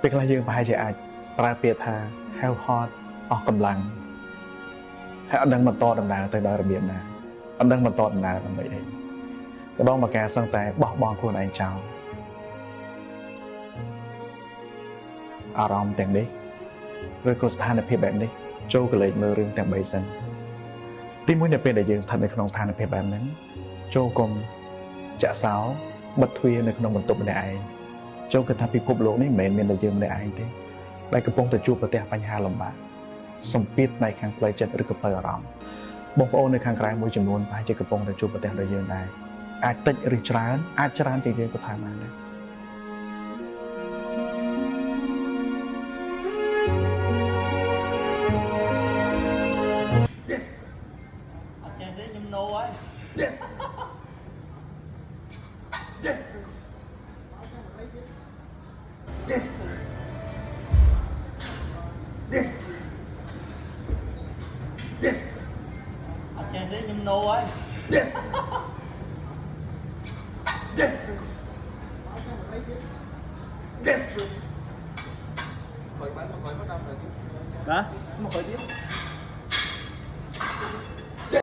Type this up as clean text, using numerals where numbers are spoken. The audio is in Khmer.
ពេលខ្លះយើងប្រហែលជាអាចប្រើពាក្យថា have hot អស់កម្លាំងហើយអត់ដឹងបន្តដំណើរទៅដល់របៀបណាអត់ដឹងបន្តដំណើរដើម្បីអីម្ដងមកការសឹងតែបោះបង់ខ្លួនឯងចោលអារម្មណ៍ទាំងនេះឬក៏ស្ថានភាពបែបនេះចូលកលេចមើលរឿងទាំង3សិនទីមួយនៅពេលដែលយើងស្ថិតនៅក្នុងស្ថានភាពបែបហ្នឹងចូលកុំចាក់សោបិទទ្វារនៅក្នុងបន្ទប់ម្នាក់ឯងចូលគិតថាពិភពលោកនេះមិនមែនមានតែយើងម្នាក់ឯងទេដែលកំពុងតែជួបប្រទះបញ្ហាលំបាកសម្ពាធផ្នែកខាងផ្លូវចិត្តឬក៏ផ្លូវអារម្មណ៍បងប្អូននៅខាងក្រៅមួយចំនួនប្រហែលជាកំពុងតែជួបប្រទះដូចយើងដែរអាចតិចឬច្រើនអាចច្រើនជាងយើងក៏ថាបានដែរ Yes អត់ចេះទេខ្ញុំ no ហើយ Yes Yes Yes Yes Yes អត់ចេះទេខ្ញុំ no ហើយ Yes Yes Yes Hả? Một hồi tiếp.